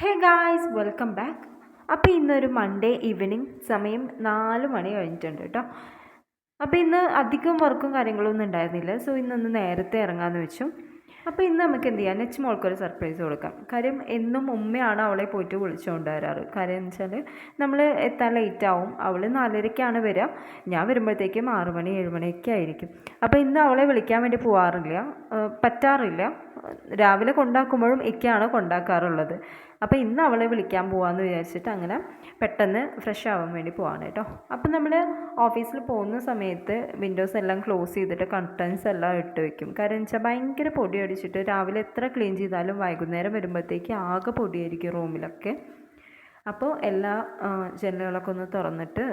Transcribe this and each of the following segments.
Hey guys, welcome back. അപ്പോൾ ഇന്നൊരു Monday evening, സമയം 4 മണി കഴിഞ്ഞിട്ടുണ്ട് കേട്ടോ. അപ്പോൾ ഇന്ന് അധികം വർക്കും കാര്യങ്ങളൊന്നും ഉണ്ടായിരുന്നില്ല. സോ ഇന്നൊന്ന് നേരത്തെ ഇറങ്ങാമെന്ന് വെച്ചു. അപ്പോൾ ഇന്ന് നമുക്ക് എന്ത് ചെയ്യാം, നെച്ച് മോൾക്കൊരു സർപ്രൈസ് കൊടുക്കാം. കാര്യം എന്നും ഉമ്മയാണ് അവളെ പോയിട്ട് വിളിച്ചുകൊണ്ട് വരാറ്. കാര്യം എന്ന് വെച്ചാൽ നമ്മൾ എത്താൻ ലേറ്റ് ആവും. അവൾ 4:30ക്കാണ് വരിക. ഞാൻ വരുമ്പോഴത്തേക്കും 6 മണി 7 മണിയൊക്കെ ആയിരിക്കും. അപ്പോൾ ഇന്ന് അവളെ വിളിക്കാൻ വേണ്ടി പോകാറില്ല, പറ്റാറില്ല. രാവിലെ കൊണ്ടാക്കുമ്പോഴും ഒക്കെയാണ് കൊണ്ടാക്കാറുള്ളത്. അപ്പോൾ ഇന്ന് അവളെ വിളിക്കാൻ പോകാമെന്ന് വിചാരിച്ചിട്ട് അങ്ങനെ പെട്ടെന്ന് ഫ്രഷ് ആവാൻ വേണ്ടി പോവാണ് കേട്ടോ. അപ്പം നമ്മൾ ഓഫീസിൽ പോകുന്ന സമയത്ത് വിൻഡോസ് എല്ലാം ക്ലോസ് ചെയ്തിട്ട് കർട്ടൻസ് എല്ലാം ഇട്ട് വെക്കും. കാരണം വെച്ചാൽ ഭയങ്കര പൊടി അടിച്ചിട്ട് രാവിലെ എത്ര ക്ലീൻ ചെയ്താലും വൈകുന്നേരം വരുമ്പോഴത്തേക്ക് ആകെ പൊടിയായിരിക്കും റൂമിലൊക്കെ. അപ്പോൾ എല്ലാ ജനലുകളൊക്കെ ഒന്ന് തുറന്നിട്ട്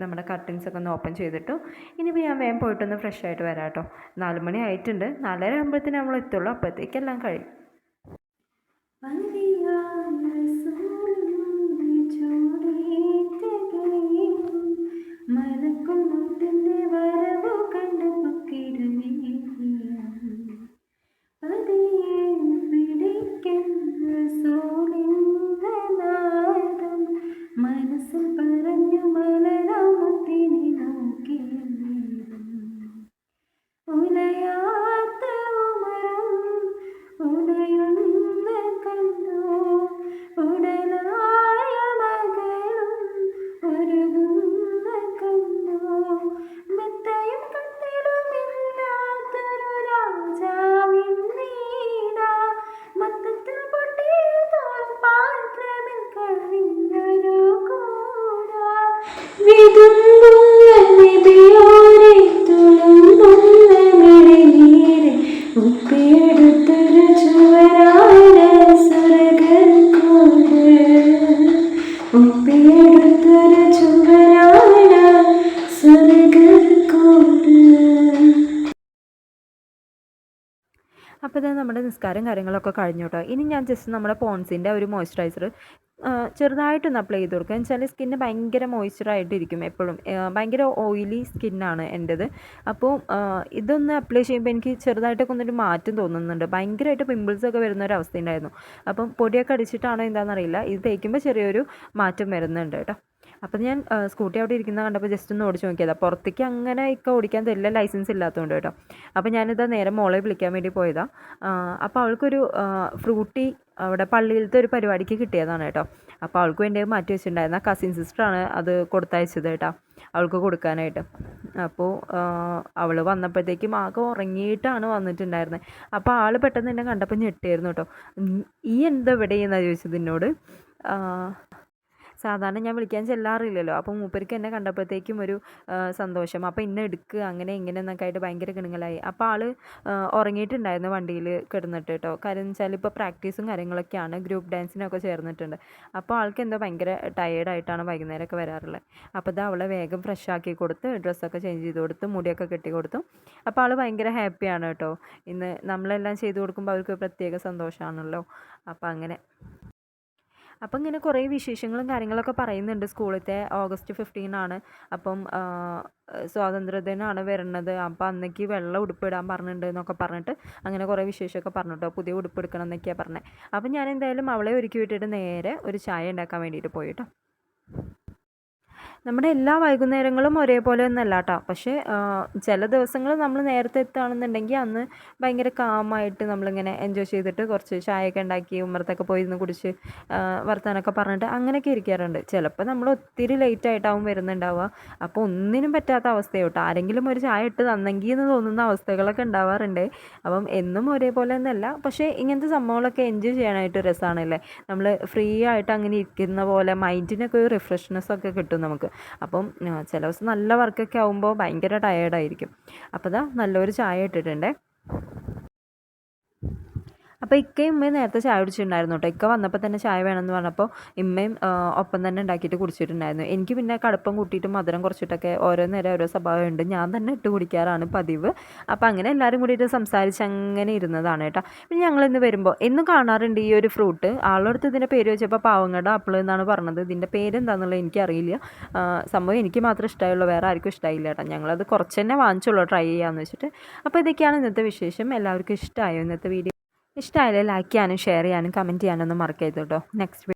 നമ്മുടെ കർട്ടൻസൊക്കെ ഒന്ന് ഓപ്പൺ ചെയ്തിട്ട് ഇനിയിപ്പോൾ ഞാൻ വേഗം പോയിട്ടൊന്ന് ഫ്രഷ് ആയിട്ട് വരാം കേട്ടോ. 4 മണി ആയിട്ടുണ്ട്. 4:30 ആകുമ്പോഴത്തേനും നമ്മൾ എത്തുള്ളൂ. അപ്പോഴത്തേക്കെല്ലാം കഴിയും. മനസ്സിൽ പറഞ്ഞു മലരാമത്തിനെ നോക്കി ഉലയാത്ത മരം ഉലയുന്ന കണ്ടു ഉടലായ മകളും ഒരുകുന്ന കണ്ടു മെത്തയും കത്തിലുമില്ലാത്തൊരു രാജാവിൻ നീട മൊത്തത്തിൽ പൊട്ടിയതോ പാത്രമിൽ കഴിഞ്ഞൊരു കൂട വിതുമ്പുന്ന നിധിയോരെ തുളുമ്പുന്ന മിഴിനീരെ ഒപ്പിയെടുത്തൊരു ചുവരായ സ്വർഗ്ഗക്കൂട് ഒപ്പിയെടുത്തൊരു ചുവരായ സ്വർഗ്ഗക്കൂട്. അപ്പോൾ ഇത് നമ്മുടെ നിസ്കാരം കാര്യങ്ങളൊക്കെ കഴിഞ്ഞു കേട്ടോ. ഇനി ഞാൻ ജസ്റ്റ് നമ്മുടെ പോൺസിൻ്റെ ഒരു മോയ്സ്ചറൈസർ ചെറുതായിട്ടൊന്ന് അപ്ലൈ ചെയ്ത് കൊടുക്കുക. എന്ന് വെച്ചാൽ സ്കിന്ന് ഭയങ്കര മോയ്സ്ചറായിട്ടിരിക്കും എപ്പോഴും. ഭയങ്കര ഓയിലി സ്കിന്നാണ് എൻ്റേത്. അപ്പോൾ ഇതൊന്ന് അപ്ലൈ ചെയ്യുമ്പോൾ എനിക്ക് ചെറുതായിട്ടൊക്കെ ഒന്നൊരു മാറ്റം തോന്നുന്നുണ്ട്. ഭയങ്കരമായിട്ട് പിമ്പിൾസൊക്കെ വരുന്ന ഒരു അവസ്ഥയുണ്ടായിരുന്നു. അപ്പം പൊടിയൊക്കെ അടിച്ചിട്ടാണോ എന്താണെന്നറിയില്ല, ഇത് തേക്കുമ്പോൾ ചെറിയൊരു മാറ്റം വരുന്നുണ്ട് കേട്ടോ. അപ്പം ഞാൻ സ്കൂട്ടി അവിടെ ഇരിക്കുന്ന കണ്ടപ്പോൾ ജസ്റ്റ് ഒന്ന് ഓടിച്ച് നോക്കിയതാണ്. പുറത്തേക്ക് അങ്ങനെ ഒക്കെ ഓടിക്കാൻ തരില്ല, ലൈസൻസ് ഇല്ലാത്തതുകൊണ്ട് കേട്ടോ. അപ്പോൾ ഞാനിതാ നേരെ മോളെ വിളിക്കാൻ വേണ്ടി പോയതാണ്. അപ്പോൾ അവൾക്കൊരു ഫ്രൂട്ടി അവിടെ പള്ളിയിലത്തെ ഒരു പരിപാടിക്ക് കിട്ടിയതാണ് കേട്ടോ. അപ്പോൾ അവൾക്ക് വേണ്ടി മാറ്റി വെച്ചിട്ടുണ്ടായിരുന്നു. കസിൻ സിസ്റ്ററാണ് അത് കൊടുത്തയച്ചത് കേട്ടോ, അവൾക്ക് കൊടുക്കാനായിട്ട്. അപ്പോൾ അവൾ വന്നപ്പോഴത്തേക്കും ആകെ ഉറങ്ങിയിട്ടാണ് വന്നിട്ടുണ്ടായിരുന്നത്. അപ്പോൾ ആൾ പെട്ടെന്ന് എന്നെ കണ്ടപ്പോൾ ഞെട്ടിയായിരുന്നു കേട്ടോ. ഈ എന്താ ഇവിടെ എന്നാണ് ചോദിച്ചത് എന്നോട്. സാധാരണ ഞാൻ വിളിക്കാൻ ചെല്ലാറില്ലല്ലോ. അപ്പോൾ മൂപ്പർക്ക് എന്നെ കണ്ടപ്പോഴത്തേക്കും ഒരു സന്തോഷം. അപ്പോൾ ഇന്നെ എടുക്കുക അങ്ങനെ ഇങ്ങനെ എന്നൊക്കെ ആയിട്ട് ഭയങ്കര കിണുങ്ങലായി. അപ്പോൾ ആൾ ഉറങ്ങിയിട്ടുണ്ടായിരുന്നു വണ്ടിയിൽ കിടന്നിട്ട് കേട്ടോ. കാര്യം എന്ന് വെച്ചാൽ ഇപ്പോൾ പ്രാക്ടീസും കാര്യങ്ങളൊക്കെയാണ്, ഗ്രൂപ്പ് ഡാൻസിനൊക്കെ ചേർന്നിട്ടുണ്ട്. അപ്പോൾ ആൾക്ക് എന്തോ ഭയങ്കര ടയേർഡായിട്ടാണ് വൈകുന്നേരമൊക്കെ വരാറുള്ളത്. അപ്പോൾ ഇത് അവളെ വേഗം ഫ്രഷ് ആക്കി കൊടുത്ത് ഡ്രസ്സൊക്കെ ചേഞ്ച് ചെയ്ത് കൊടുത്ത് മുടിയൊക്കെ കെട്ടി കൊടുത്തു. അപ്പോൾ ആൾ ഭയങ്കര ഹാപ്പിയാണ് കേട്ടോ. ഇന്ന് നമ്മളെല്ലാം ചെയ്ത് കൊടുക്കുമ്പോൾ അവർക്ക് പ്രത്യേക സന്തോഷമാണല്ലോ. അപ്പോൾ അങ്ങനെ അപ്പം ഇങ്ങനെ കുറേ വിശേഷങ്ങളും കാര്യങ്ങളൊക്കെ പറയുന്നുണ്ട്. സ്കൂളിലത്തെ ഓഗസ്റ്റ് 15 അപ്പം സ്വാതന്ത്ര്യദിനമാണ് വരുന്നത്. അപ്പോൾ അന്നേക്ക് വെള്ള ഉടുപ്പിടാൻ പറഞ്ഞിട്ടുണ്ട് എന്നൊക്കെ പറഞ്ഞിട്ട് അങ്ങനെ കുറേ വിശേഷമൊക്കെ പറഞ്ഞു കേട്ടോ. പുതിയ ഉടുപ്പ് എടുക്കണം എന്നൊക്കെയാണ് പറഞ്ഞത്. അപ്പം ഞാൻ എന്തായാലും അവളെ ഒരുക്കി വിട്ടിട്ട് നേരെ ഒരു ചായ ഉണ്ടാക്കാൻ വേണ്ടിയിട്ട് പോയി കേട്ടോ. നമ്മുടെ എല്ലാ വൈകുന്നേരങ്ങളും ഒരേപോലെ ഒന്നല്ല കേട്ടോ. പക്ഷേ ചില ദിവസങ്ങൾ നമ്മൾ നേരത്തെ എത്തുകയാണെന്നുണ്ടെങ്കിൽ അന്ന് ഭയങ്കര കാമായിട്ട് നമ്മളിങ്ങനെ എൻജോയ് ചെയ്തിട്ട് കുറച്ച് ചായയൊക്കെ ഉണ്ടാക്കി ഉമ്മറത്തൊക്കെ പോയി ഇരുന്ന് കുടിച്ച് വർത്താനമൊക്കെ പറഞ്ഞിട്ട് അങ്ങനെയൊക്കെ ഇരിക്കാറുണ്ട്. ചിലപ്പോൾ നമ്മൾ ഒത്തിരി ലേറ്റായിട്ടാവും വരുന്നുണ്ടാവുക. അപ്പോൾ ഒന്നിനും പറ്റാത്ത അവസ്ഥയോട്ടോ. ആരെങ്കിലും ഒരു ചായ ഇട്ട് തന്നെങ്കിൽ എന്ന് തോന്നുന്ന അവസ്ഥകളൊക്കെ ഉണ്ടാവാറുണ്ട്. അപ്പം എന്നും ഒരേപോലെ ഒന്നല്ല, പക്ഷേ ഇങ്ങനത്തെ സംഭവങ്ങളൊക്കെ എൻജോയ് ചെയ്യാനായിട്ട് രസമാണല്ലേ. നമ്മൾ ഫ്രീ ആയിട്ട് അങ്ങനെ ഇരിക്കുന്ന പോലെ മൈൻഡിനൊക്കെ ഒരു റിഫ്രഷ്നെസ്സൊക്കെ കിട്ടും നമുക്ക്. അപ്പം ചില ദിവസം നല്ല വർക്കൊക്കെ ആകുമ്പോൾ ഭയങ്കര ടയേർഡായിരിക്കും. അപ്പോൾ ഇതാ നല്ലൊരു ചായ ഇട്ടിട്ടുണ്ടേ. അപ്പോൾ ഇക്കയും ഉമ്മയും നേരത്തെ ചായ കുടിച്ചിട്ടുണ്ടായിരുന്നു കേട്ടോ. ഇക്ക വന്നപ്പോൾ തന്നെ ചായ വേണമെന്ന് പറഞ്ഞപ്പോൾ ഇമ്മയും ഒപ്പം തന്നെ ഉണ്ടാക്കിയിട്ട് കുടിച്ചിട്ടുണ്ടായിരുന്നു. എനിക്ക് പിന്നെ കടുപ്പം കൂട്ടിയിട്ട് മധുരം കുറച്ചിട്ടൊക്കെ ഓരോ നേരം ഓരോ സ്വഭാവമുണ്ട്. ഞാൻ തന്നെ ഇട്ട് കുടിക്കാറാണ് പതിവ്. അപ്പോൾ അങ്ങനെ എല്ലാവരും കൂടിയിട്ട് സംസാരിച്ച് അങ്ങനെ ഇരുന്നതാണ് കേട്ടോ. പിന്നെ ഞങ്ങളിന്ന് വരുമ്പോൾ എന്നും കാണാറുണ്ട് ഈ ഒരു ഫ്രൂട്ട്. ആളെടുത്ത് ഇതിൻ്റെ പേര് വെച്ചപ്പോൾ പാവങ്ങയുടെ ആപ്പിൾ എന്നാണ് പറഞ്ഞത്. ഇതിൻ്റെ പേരെന്താണെന്നുള്ളത് എനിക്കറിയില്ല. സംഭവം എനിക്ക് മാത്രമേ ഇഷ്ടമായുള്ളൂ, വേറെ ആർക്കും ഇഷ്ടമായില്ല കേട്ടോ. ഞങ്ങളത് കുറച്ച് തന്നെ വാങ്ങിച്ചുള്ളൂ ട്രൈ ചെയ്യാമെന്ന് വെച്ചിട്ട്. അപ്പോൾ ഇതൊക്കെയാണ് ഇന്നത്തെ വിശേഷം. എല്ലാവർക്കും ഇഷ്ടമായോ ഇന്നത്തെ വീഡിയോ? ഇഷ്ടമായാലും ലൈക്ക് ചെയ്യാനും ഷെയർ ചെയ്യാനും കമൻറ്റ് ചെയ്യാനൊന്നും മറക്കരുത് കേട്ടോ. നെക്സ്റ്റ്